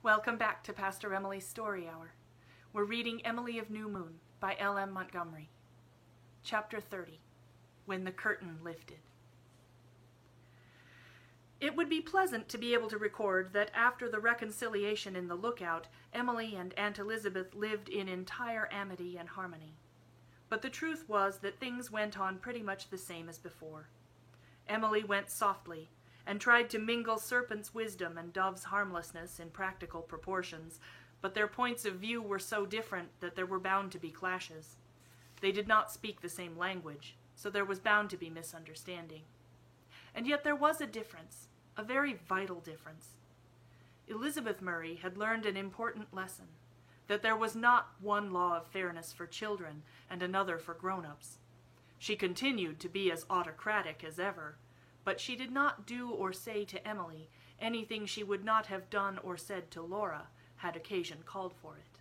Welcome back to Pastor Emily's Story Hour. We're reading Emily of New Moon by L.M. Montgomery. Chapter 30, When the Curtain Lifted. It would be pleasant to be able to record that after the reconciliation in the Lookout, Emily and Aunt Elizabeth lived in entire amity and harmony. But the truth was that things went on pretty much the same as before. Emily went softly, and tried to mingle serpent's wisdom and dove's harmlessness in practical proportions, but their points of view were so different that there were bound to be clashes. They did not speak the same language, so there was bound to be misunderstanding. And yet there was a difference, a very vital difference. Elizabeth Murray had learned an important lesson, that there was not one law of fairness for children and another for grown-ups. She continued to be as autocratic as ever, but she did not do or say to Emily anything she would not have done or said to Laura, had occasion called for it.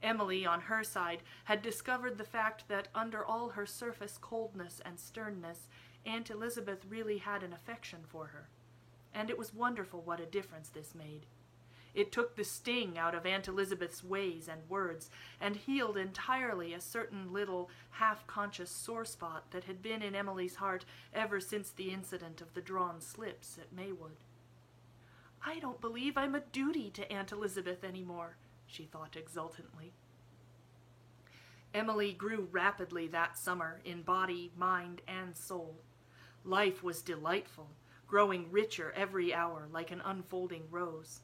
Emily, on her side, had discovered the fact that under all her surface coldness and sternness, Aunt Elizabeth really had an affection for her, and it was wonderful what a difference this made. It took the sting out of Aunt Elizabeth's ways and words, and healed entirely a certain little half-conscious sore spot that had been in Emily's heart ever since the incident of the drawn slips at Maywood. "I don't believe I'm a duty to Aunt Elizabeth any more," she thought exultantly. Emily grew rapidly that summer in body, mind, and soul. Life was delightful, growing richer every hour like an unfolding rose.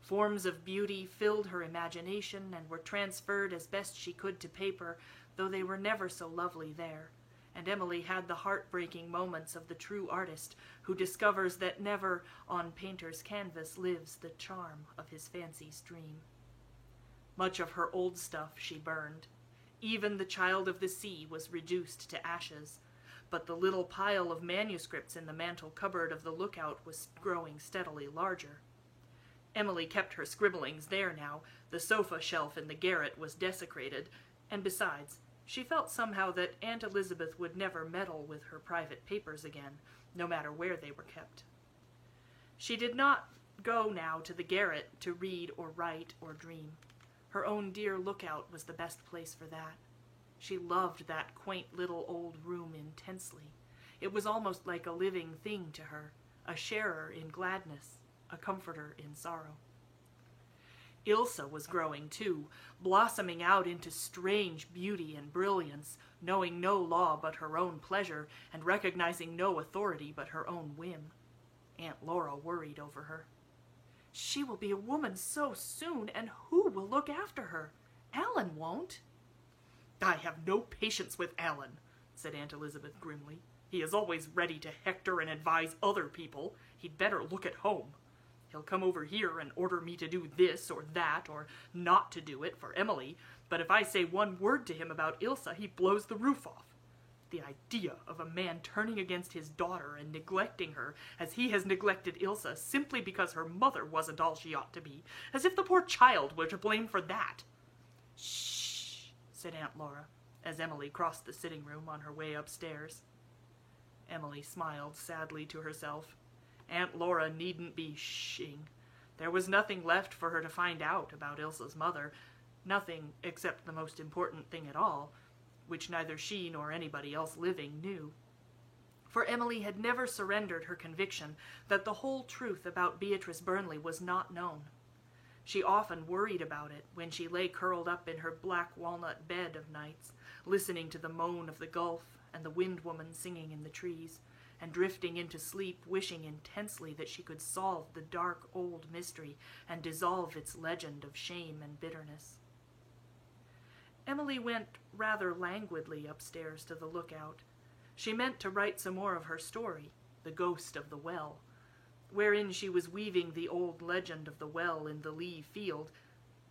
Forms of beauty filled her imagination and were transferred as best she could to paper, though they were never so lovely there, and Emily had the heartbreaking moments of the true artist who discovers that never on painter's canvas lives the charm of his fancy's dream. Much of her old stuff she burned. Even The Child of the Sea was reduced to ashes, but the little pile of manuscripts in the mantel cupboard of the Lookout was growing steadily larger. Emily kept her scribblings there now. The sofa shelf in the garret was desecrated, and besides, she felt somehow that Aunt Elizabeth would never meddle with her private papers again, no matter where they were kept. She did not go now to the garret to read or write or dream. Her own dear Lookout was the best place for that. She loved that quaint little old room intensely. It was almost like a living thing to her, a sharer in gladness, a comforter in sorrow. Ilsa was growing too, blossoming out into strange beauty and brilliance, knowing no law but her own pleasure, and recognizing no authority but her own whim. Aunt Laura worried over her. "She will be a woman so soon, and who will look after her? Alan won't." "I have no patience with Alan," said Aunt Elizabeth grimly. "He is always ready to hector and advise other people. He'd better look at home. He'll come over here and order me to do this or that, or not to do it for Emily, but if I say one word to him about Ilsa, he blows the roof off. The idea of a man turning against his daughter and neglecting her as he has neglected Ilsa simply because her mother wasn't all she ought to be, as if the poor child were to blame for that." "Shh," said Aunt Laura, as Emily crossed the sitting room on her way upstairs. Emily smiled sadly to herself. Aunt Laura needn't be shing. There was nothing left for her to find out about Ilsa's mother, nothing except the most important thing at all, which neither she nor anybody else living knew. For Emily had never surrendered her conviction that the whole truth about Beatrice Burnley was not known. She often worried about it when she lay curled up in her black walnut bed of nights, listening to the moan of the Gulf and the wind woman singing in the trees, and drifting into sleep wishing intensely that she could solve the dark old mystery and dissolve its legend of shame and bitterness. Emily went rather languidly upstairs to the Lookout. She meant to write some more of her story, The Ghost of the Well, wherein she was weaving the old legend of the well in the Lee field,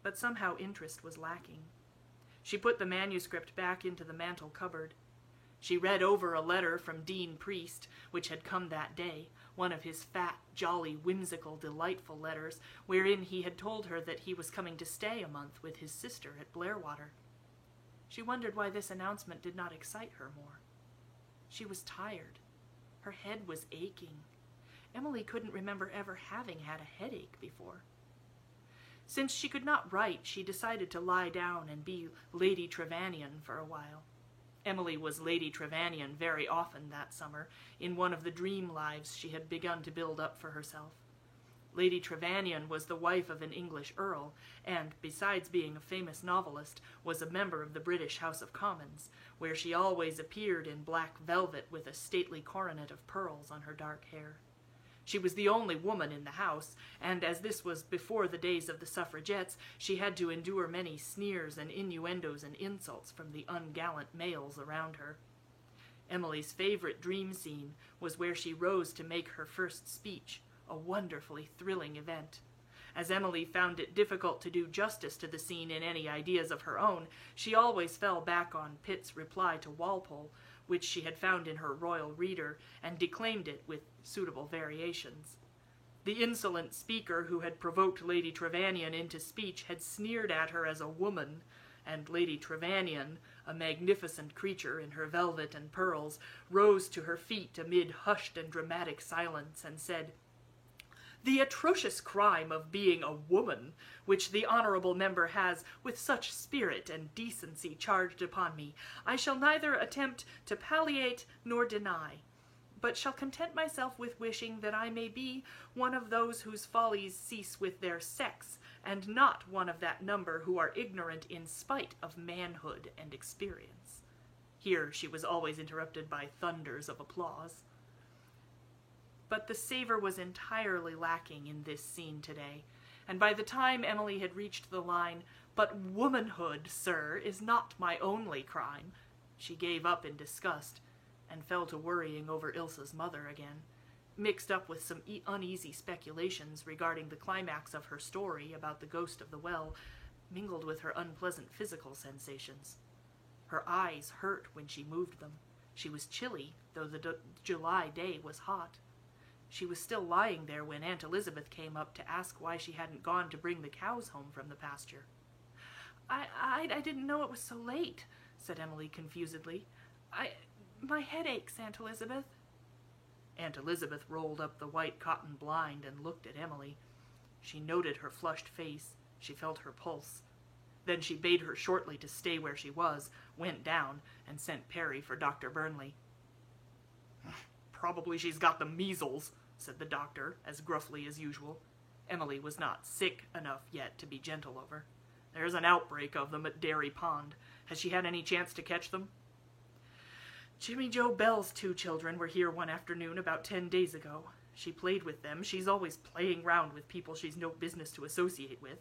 but somehow interest was lacking. She put the manuscript back into the mantel cupboard. She read over a letter from Dean Priest, which had come that day, one of his fat, jolly, whimsical, delightful letters, wherein he had told her that he was coming to stay a month with his sister at Blairwater. She wondered why this announcement did not excite her more. She was tired. Her head was aching. Emily couldn't remember ever having had a headache before. Since she could not write, she decided to lie down and be Lady Trevanion for a while. Emily was Lady Trevanion very often that summer, in one of the dream lives she had begun to build up for herself. Lady Trevanion was the wife of an English earl, and, besides being a famous novelist, was a member of the British House of Commons, where she always appeared in black velvet with a stately coronet of pearls on her dark hair. She was the only woman in the house, and as this was before the days of the suffragettes, she had to endure many sneers and innuendos and insults from the ungallant males around her. Emily's favorite dream scene was where she rose to make her first speech, a wonderfully thrilling event. As Emily found it difficult to do justice to the scene in any ideas of her own, she always fell back on Pitt's reply to Walpole, which she had found in her royal reader, and declaimed it with suitable variations. The insolent speaker who had provoked Lady Trevanion into speech had sneered at her as a woman, and Lady Trevanion, a magnificent creature in her velvet and pearls, rose to her feet amid hushed and dramatic silence and said, "The atrocious crime of being a woman, which the honourable member has with such spirit and decency charged upon me, I shall neither attempt to palliate nor deny, but shall content myself with wishing that I may be one of those whose follies cease with their sex, and not one of that number who are ignorant in spite of manhood and experience." Here she was always interrupted by thunders of applause. But the savour was entirely lacking in this scene today, and by the time Emily had reached the line, "But womanhood, sir, is not my only crime," she gave up in disgust, and fell to worrying over Ilsa's mother again, mixed up with some uneasy speculations regarding the climax of her story about the ghost of the well, mingled with her unpleasant physical sensations. Her eyes hurt when she moved them. She was chilly, though the July day was hot. She was still lying there when Aunt Elizabeth came up to ask why she hadn't gone to bring the cows home from the pasture. I didn't know it was so late," said Emily confusedly. My head aches, Aunt Elizabeth." Aunt Elizabeth rolled up the white cotton blind and looked at Emily. She noted her flushed face. She felt her pulse. Then she bade her shortly to stay where she was, went down, and sent Perry for Dr. Burnley. "Probably she's got the measles," said the doctor, as gruffly as usual. Emily was not sick enough yet to be gentle over. "There's an outbreak of them at Dairy Pond. Has she had any chance to catch them?" "Jimmy Joe Bell's 2 children were here one afternoon about 10 days ago. She played with them. She's always playing round with people she's no business to associate with.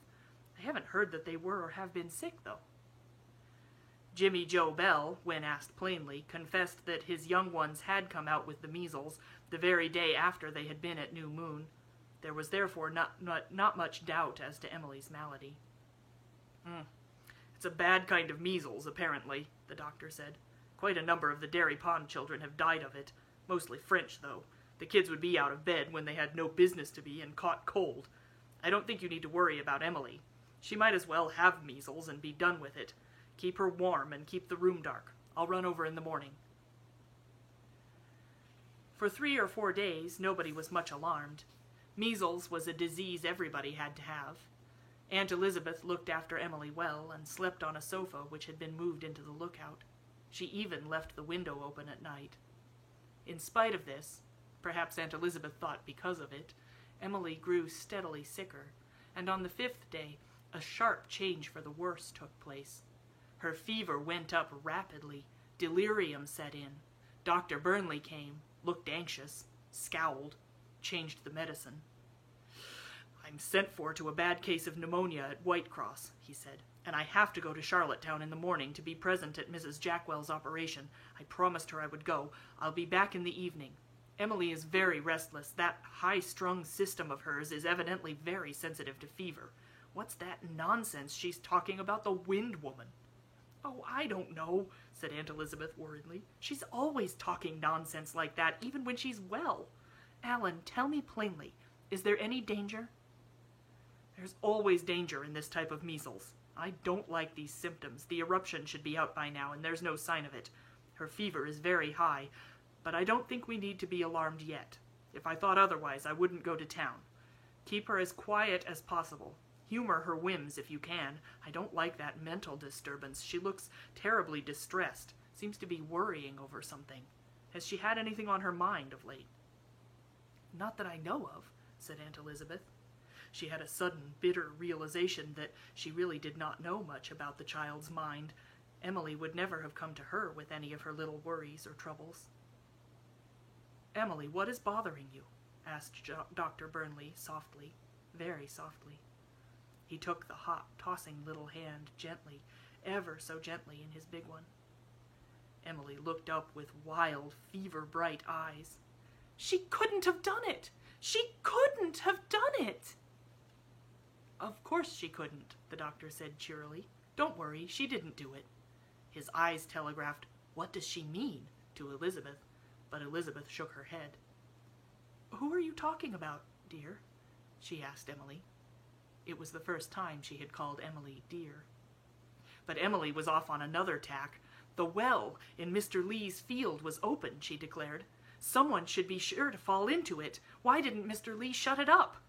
I haven't heard that they were or have been sick, though." Jimmy Joe Bell, when asked plainly, confessed that his young ones had come out with the measles the very day after they had been at New Moon. There was therefore not much doubt as to Emily's malady. "It's a bad kind of measles, apparently," the doctor said. "Quite a number of the Dairy Pond children have died of it. Mostly French, though. The kids would be out of bed when they had no business to be and caught cold. I don't think you need to worry about Emily. She might as well have measles and be done with it. Keep her warm and keep the room dark. I'll run over in the morning." For 3 or 4 days, nobody was much alarmed. Measles was a disease everybody had to have. Aunt Elizabeth looked after Emily well, and slept on a sofa which had been moved into the lookout. She even left the window open at night. In spite of this, perhaps Aunt Elizabeth thought because of it, Emily grew steadily sicker, and on the 5th day, a sharp change for the worse took place. Her fever went up rapidly. Delirium set in. Dr. Burnley came, looked anxious, scowled, changed the medicine. "I'm sent for to a bad case of pneumonia at Whitecross," he said, "and I have to go to Charlottetown in the morning to be present at Mrs. Jackwell's operation. I promised her I would go. I'll be back in the evening. Emily is very restless. That high-strung system of hers is evidently very sensitive to fever. What's that nonsense she's talking about the Wind Woman?" "Oh, I don't know," said Aunt Elizabeth worriedly. "She's always talking nonsense like that, even when she's well. Alan, tell me plainly, is there any danger?" "There's always danger in this type of measles. I don't like these symptoms. The eruption should be out by now, and there's no sign of it. Her fever is very high, but I don't think we need to be alarmed yet. If I thought otherwise, I wouldn't go to town. Keep her as quiet as possible. Humor her whims if you can. I don't like that mental disturbance. She looks terribly distressed. Seems to be worrying over something. Has she had anything on her mind of late?" "Not that I know of," said Aunt Elizabeth. She had a sudden, bitter realization that she really did not know much about the child's mind. Emily would never have come to her with any of her little worries or troubles. "Emily, what is bothering you?" asked Dr. Burnley softly, very softly. He took the hot, tossing little hand gently, ever so gently, in his big one. Emily looked up with wild, fever-bright eyes. "She couldn't have done it! She couldn't have done it!" "Of course she couldn't," the doctor said cheerily. "Don't worry, she didn't do it." His eyes telegraphed, "What does she mean?" to Elizabeth, but Elizabeth shook her head. "Who are you talking about, dear?" she asked Emily. It was the first time she had called Emily dear. But Emily was off on another tack. The well in Mr. Lee's field was open, she declared. Someone should be sure to fall into it. Why didn't Mr. Lee shut it up?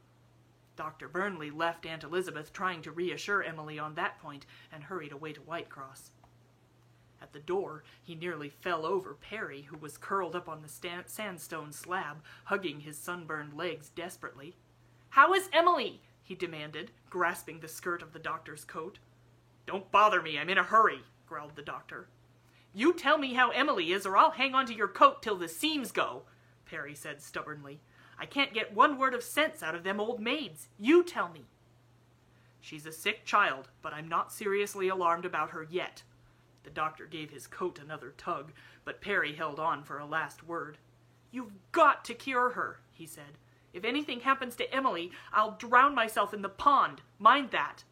Dr. Burnley left Aunt Elizabeth trying to reassure Emily on that point and hurried away to Whitecross. At the door, he nearly fell over Perry, who was curled up on the sandstone slab, hugging his sunburned legs desperately. "How is Emily?" he demanded, grasping the skirt of the doctor's coat. "Don't bother me, I'm in a hurry," growled the doctor. "You tell me how Emily is, or I'll hang on to your coat till the seams go," Perry said stubbornly. "I can't get one word of sense out of them old maids. You tell me." "She's a sick child, but I'm not seriously alarmed about her yet." The doctor gave his coat another tug, but Perry held on for a last word. "You've got to cure her," he said. "If anything happens to Emily, I'll drown myself in the pond. Mind that."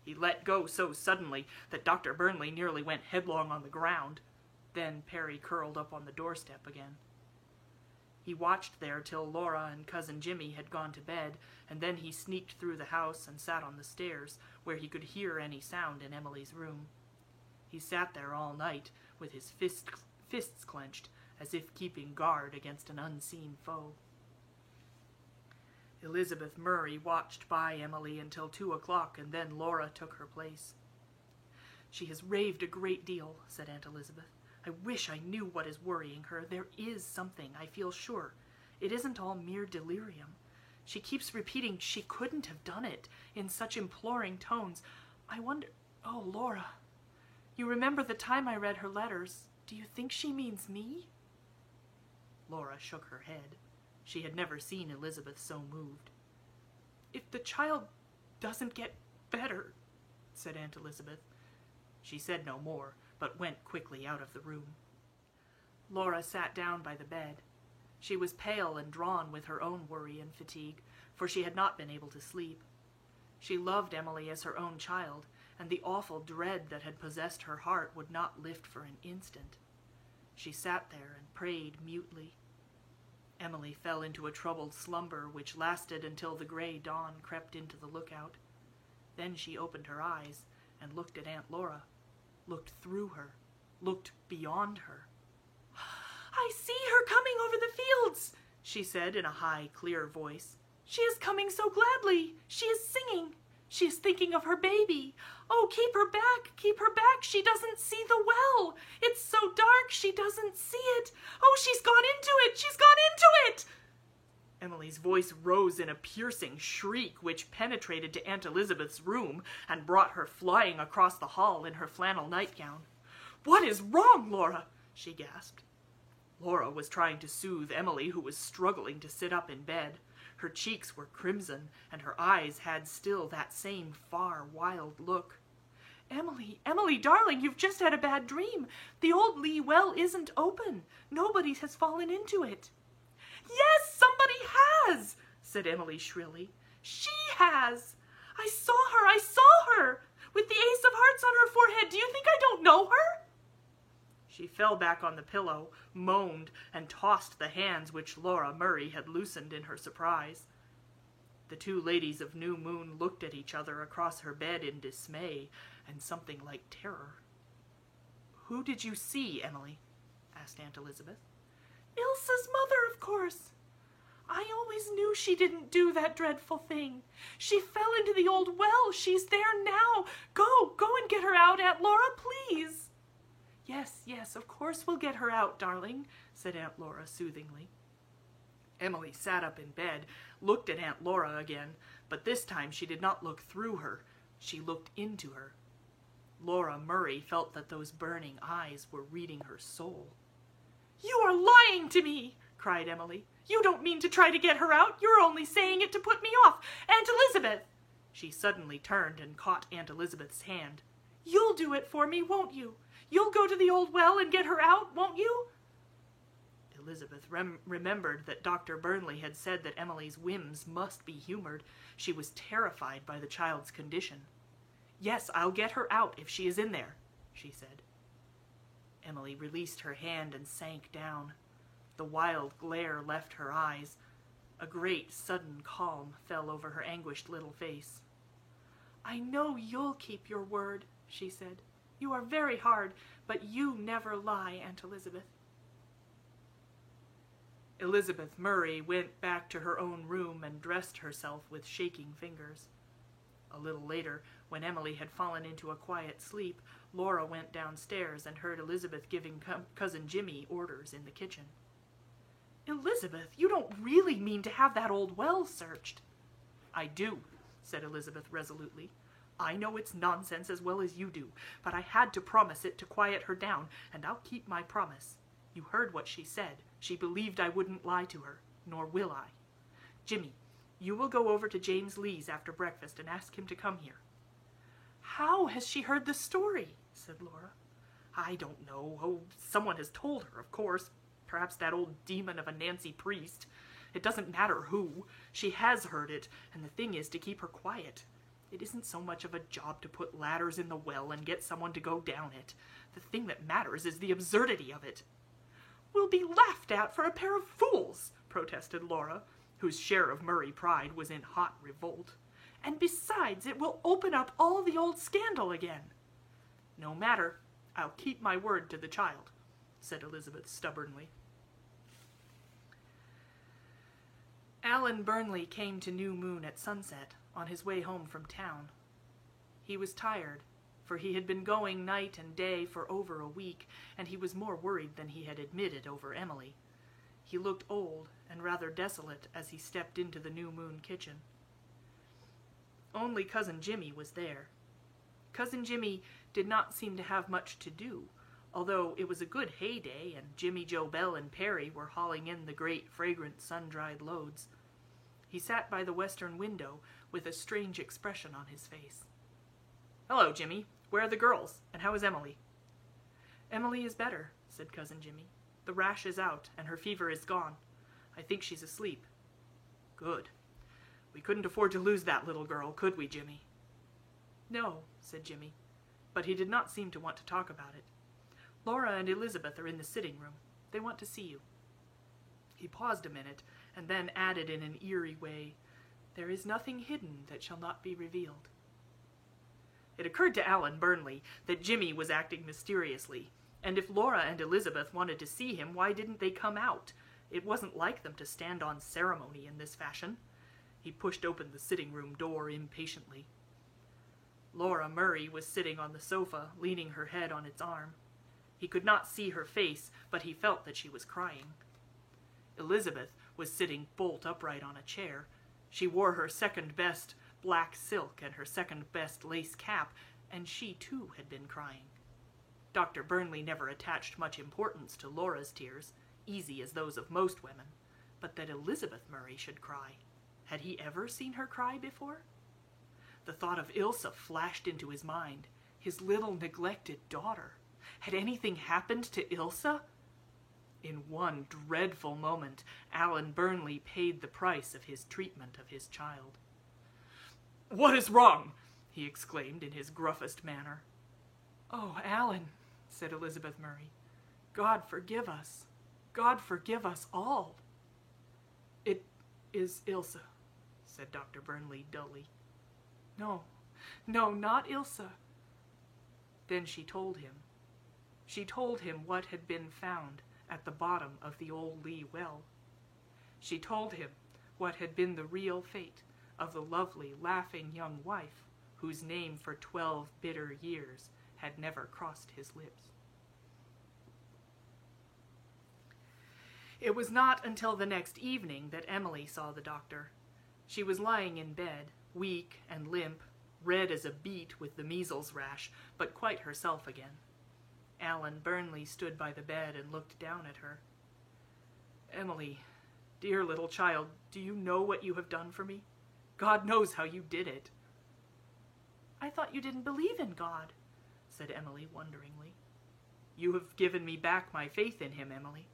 He let go so suddenly that Dr. Burnley nearly went headlong on the ground. Then Perry curled up on the doorstep again. He watched there till Laura and Cousin Jimmy had gone to bed, and then he sneaked through the house and sat on the stairs, where he could hear any sound in Emily's room. He sat there all night, with his fists clenched, as if keeping guard against an unseen foe. Elizabeth Murray watched by Emily until 2 o'clock, and then Laura took her place. "She has raved a great deal," said Aunt Elizabeth. "I wish I knew what is worrying her. There is something, I feel sure. It isn't all mere delirium. She keeps repeating she couldn't have done it, in such imploring tones. I wonder— Oh, Laura, you remember the time I read her letters. Do you think she means me?" Laura shook her head. She had never seen Elizabeth so moved. "If the child doesn't get better," said Aunt Elizabeth. She said no more, but went quickly out of the room. Laura sat down by the bed. She was pale and drawn with her own worry and fatigue, for she had not been able to sleep. She loved Emily as her own child, and the awful dread that had possessed her heart would not lift for an instant. She sat there and prayed mutely. Emily fell into a troubled slumber which lasted until the gray dawn crept into the lookout. Then she opened her eyes and looked at Aunt Laura, looked through her, looked beyond her. "I see her coming over the fields," she said in a high, clear voice. "She is coming so gladly. She is singing. She is thinking of her baby. Oh, keep her back, keep her back. She doesn't see the well. It's so dark, she doesn't see it. Oh, she's gone into it, she's gone into it." Emily's voice rose in a piercing shriek which penetrated to Aunt Elizabeth's room and brought her flying across the hall in her flannel nightgown. "What is wrong, Laura?" she gasped. Laura was trying to soothe Emily, who was struggling to sit up in bed. Her cheeks were crimson, and her eyes had still that same far, wild look. Emily, darling, you've just had a bad dream. The old Lee well isn't open. Nobody has fallen into it." "Yes, somebody has," said Emily shrilly. "She has. I saw her, with the ace of hearts on her forehead. Do you think I don't know her?" She fell back on the pillow, moaned, and tossed the hands which Laura Murray had loosened in her surprise. The two ladies of New Moon looked at each other across her bed in dismay and something like terror. "Who did you see, Emily?" asked Aunt Elizabeth. "Ilsa's mother, of course. I always knew she didn't do that dreadful thing. She fell into the old well. She's there now. Go and get her out, Aunt Laura, please. Yes, of course we'll get her out, darling, said Aunt Laura soothingly. Emily sat up in bed, looked at Aunt Laura again, but this time she did not look through her. She looked into her. Laura Murray felt that those burning eyes were reading her soul. You are lying to me, cried Emily. You don't mean to try to get her out. You're only saying it to put me off. Aunt Elizabeth! She suddenly turned and caught Aunt Elizabeth's hand. You'll do it for me, won't you? You'll go to the old well and get her out, won't you? Elizabeth remembered that Dr. Burnley had said that Emily's whims must be humored. She was terrified by the child's condition. Yes, I'll get her out if she is in there, she said. Emily released her hand and sank down. The wild glare left her eyes. A great sudden calm fell over her anguished little face. I know you'll keep your word, she said. You are very hard, but you never lie, Aunt Elizabeth. Elizabeth Murray went back to her own room and dressed herself with shaking fingers. A little later, when Emily had fallen into a quiet sleep, Laura went downstairs and heard Elizabeth giving Cousin Jimmy orders in the kitchen. Elizabeth, you don't really mean to have that old well searched. I do, said Elizabeth resolutely. I know it's nonsense as well as you do, but I had to promise it to quiet her down, and I'll keep my promise. You heard what she said. She believed I wouldn't lie to her, nor will I. Jimmy, you will go over to James Lee's after breakfast and ask him to come here. How has she heard the story? Said Laura. I don't know. Oh, someone has told her, of course. Perhaps that old demon of a Nancy Priest. It doesn't matter who. She has heard it, and the thing is to keep her quiet. It isn't so much of a job to put ladders in the well and get someone to go down it. The thing that matters is the absurdity of it. We'll be laughed at for a pair of fools, protested Laura, whose share of Murray pride was in hot revolt. And besides, it will open up all the old scandal again. No matter. I'll keep my word to the child, said Elizabeth stubbornly. Alan Burnley came to New Moon at sunset on his way home from town. He was tired, for he had been going night and day for over a week, and he was more worried than he had admitted over Emily. He looked old and rather desolate as he stepped into the New Moon kitchen. Only Cousin Jimmy was there. Cousin Jimmy did not seem to have much to do, although it was a good hay day and Jimmy, Joe Bell, and Perry were hauling in the great, fragrant, sun-dried loads. He sat by the western window with a strange expression on his face. "Hello, Jimmy. Where are the girls? And how is Emily?" "Emily is better," said Cousin Jimmy. "The rash is out, and her fever is gone. I think she's asleep." "Good. We couldn't afford to lose that little girl, could we, Jimmy?" "No," said Jimmy, but he did not seem to want to talk about it. "Laura and Elizabeth are in the sitting room. They want to see you." He paused a minute, and then added in an eerie way, "There is nothing hidden that shall not be revealed." It occurred to Alan Burnley that Jimmy was acting mysteriously, and if Laura and Elizabeth wanted to see him, why didn't they come out? It wasn't like them to stand on ceremony in this fashion. He pushed open the sitting room door impatiently. Laura Murray was sitting on the sofa, leaning her head on its arm. He could not see her face, but he felt that she was crying. Elizabeth was sitting bolt upright on a chair. She wore her second-best black silk and her second-best lace cap, and she too had been crying. Dr. Burnley never attached much importance to Laura's tears, easy as those of most women, but that Elizabeth Murray should cry. Had he ever seen her cry before? The thought of Ilse flashed into his mind, his little neglected daughter. Had anything happened to Ilse? In one dreadful moment, Alan Burnley paid the price of his treatment of his child. "What is wrong?" he exclaimed in his gruffest manner. "Oh, Alan," said Elizabeth Murray, "God forgive us. God forgive us all." "It is Ilse," said Dr. Burnley dully. No, not Ilse." Then she told him. She told him what had been found at the bottom of the old Lee well. She told him what had been the real fate of the lovely, laughing young wife whose name for 12 bitter years had never crossed his lips. It was not until the next evening that Emily saw the doctor. She was lying in bed, weak and limp, red as a beet with the measles rash, but quite herself again. Alan Burnley stood by the bed and looked down at her. "Emily, dear little child, do you know what you have done for me? God knows how you did it." "I thought you didn't believe in God," said Emily wonderingly. "You have given me back my faith in him, Emily."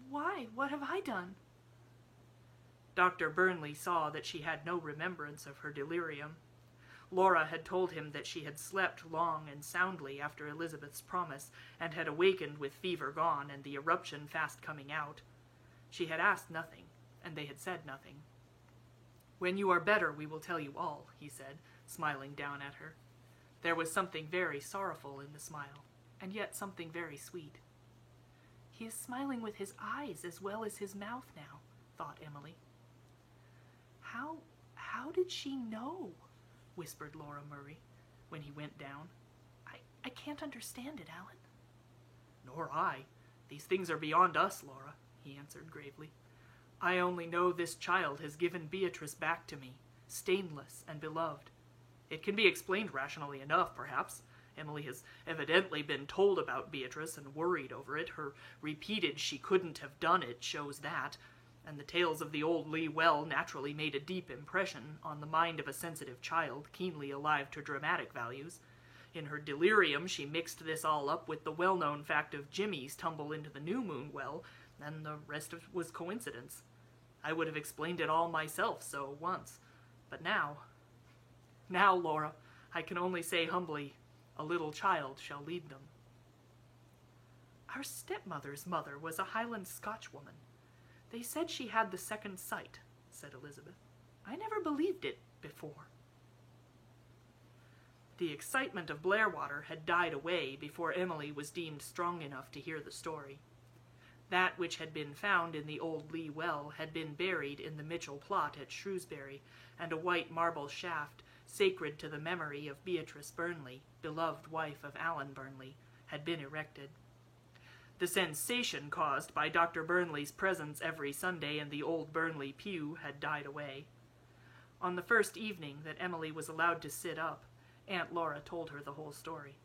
"Why? What have I done?" Dr. Burnley saw that she had no remembrance of her delirium. Laura had told him that she had slept long and soundly after Elizabeth's promise, and had awakened with fever gone and the eruption fast coming out. She had asked nothing, and they had said nothing. "When you are better, we will tell you all," he said, smiling down at her. There was something very sorrowful in the smile, and yet something very sweet. "He is smiling with his eyes as well as his mouth now," thought Emily. How did she know?" whispered Laura Murray when he went down. I can't understand it, Alan." "Nor I. These things are beyond us, Laura," he answered gravely. "I only know this child has given Beatrice back to me, stainless and beloved. It can be explained rationally enough, perhaps. Emily has evidently been told about Beatrice and worried over it. Her repeated she couldn't have done it shows that, and the tales of the old Lee well naturally made a deep impression on the mind of a sensitive child, keenly alive to dramatic values. In her delirium she mixed this all up with the well-known fact of Jimmy's tumble into the New Moon well, and the rest was coincidence. I would have explained it all myself so once, but now, Laura, I can only say humbly, a little child shall lead them." "Our stepmother's mother was a Highland Scotchwoman. They said she had the second sight," said Elizabeth. "I never believed it before." The excitement of Blairwater had died away before Emily was deemed strong enough to hear the story. That which had been found in the old Lee well had been buried in the Mitchell plot at Shrewsbury, and a white marble shaft, sacred to the memory of Beatrice Burnley, beloved wife of Alan Burnley, had been erected. The sensation caused by Dr. Burnley's presence every Sunday in the old Burnley pew had died away. On the first evening that Emily was allowed to sit up, Aunt Laura told her the whole story.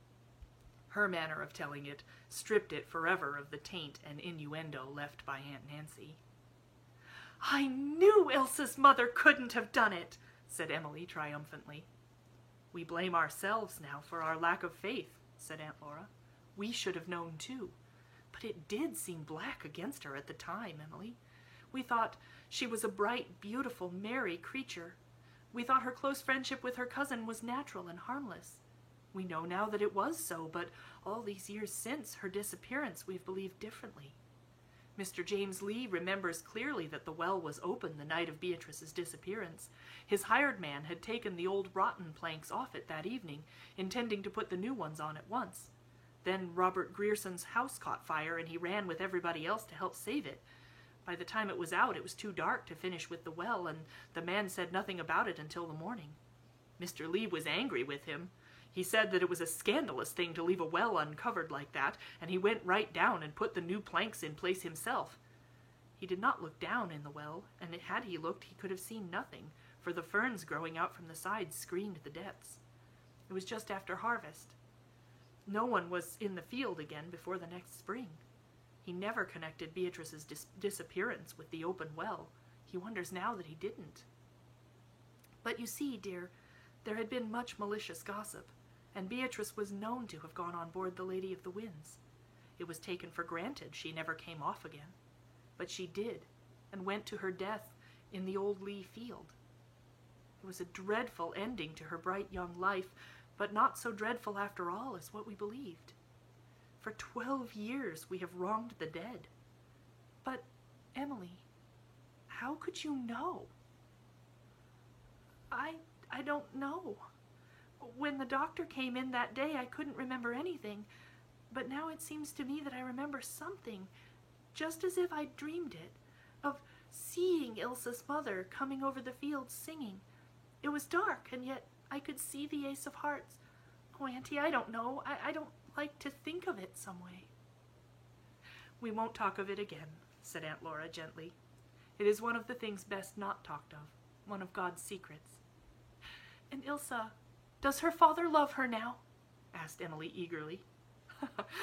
Her manner of telling it stripped it forever of the taint and innuendo left by Aunt Nancy. "I knew Ilsa's mother couldn't have done it," said Emily triumphantly. "We blame ourselves now for our lack of faith," said Aunt Laura. "We should have known too. But it did seem black against her at the time, Emily. We thought she was a bright, beautiful, merry creature. We thought her close friendship with her cousin was natural and harmless. We know now that it was so, but all these years since her disappearance we've believed differently. Mr. James Lee remembers clearly that the well was open the night of Beatrice's disappearance. His hired man had taken the old rotten planks off it that evening, intending to put the new ones on at once. Then Robert Grierson's house caught fire, and he ran with everybody else to help save it. By the time it was out, it was too dark to finish with the well, and the man said nothing about it until the morning. Mr. Lee was angry with him. He said that it was a scandalous thing to leave a well uncovered like that, and he went right down and put the new planks in place himself. He did not look down in the well, and had he looked, he could have seen nothing, for the ferns growing out from the sides screened the depths. It was just after harvest. No one was in the field again before the next spring. He never connected Beatrice's disappearance with the open well. He wonders now that he didn't. But you see, dear, there had been much malicious gossip, and Beatrice was known to have gone on board the Lady of the Winds. It was taken for granted she never came off again. But she did, and went to her death in the old Lee field. It was a dreadful ending to her bright young life, but not so dreadful after all as what we believed. For 12 years we have wronged the dead. But, Emily, how could you know? I don't know. When the doctor came in that day, I couldn't remember anything, but now it seems to me that I remember something, just as if I dreamed it, of seeing Ilsa's mother coming over the fields singing. It was dark, and yet I could see the Ace of Hearts. Oh, Auntie, I don't know. I don't like to think of it some way. We won't talk of it again, said Aunt Laura gently. It is one of the things best not talked of, one of God's secrets. And Ilsa, does her father love her now? Asked Emily eagerly.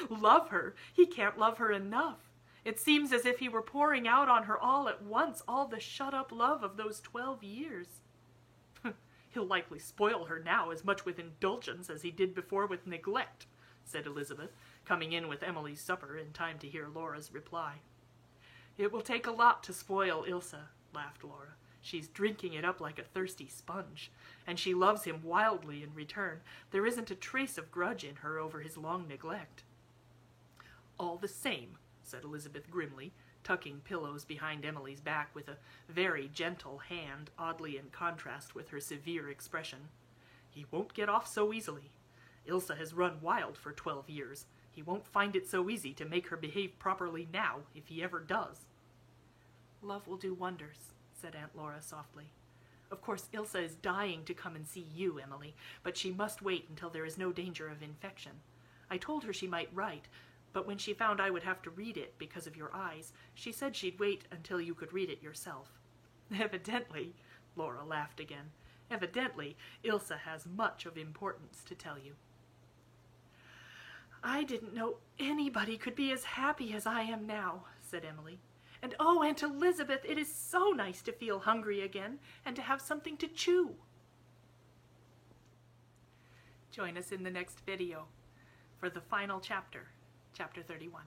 Love her? He can't love her enough. It seems as if he were pouring out on her all at once all the shut-up love of those 12 years. He'll likely spoil her now as much with indulgence as he did before with neglect, said Elizabeth, coming in with Emily's supper in time to hear Laura's reply. It will take a lot to spoil Ilsa, laughed Laura. She's drinking it up like a thirsty sponge, and she loves him wildly in return. There isn't a trace of grudge in her over his long neglect. All the same, said Elizabeth grimly, tucking pillows behind Emily's back with a very gentle hand, oddly in contrast with her severe expression. He won't get off so easily. Ilsa has run wild for 12 years. He won't find it so easy to make her behave properly now, if he ever does. Love will do wonders, said Aunt Laura softly. Of course, Ilsa is dying to come and see you, Emily, but she must wait until there is no danger of infection. I told her she might write, but when she found I would have to read it because of your eyes, she said she'd wait until you could read it yourself. Evidently, Laura laughed again, evidently Ilsa has much of importance to tell you. I didn't know anybody could be as happy as I am now, said Emily. And oh, Aunt Elizabeth, it is so nice to feel hungry again and to have something to chew. Join us in the next video for the final chapter, Chapter 31.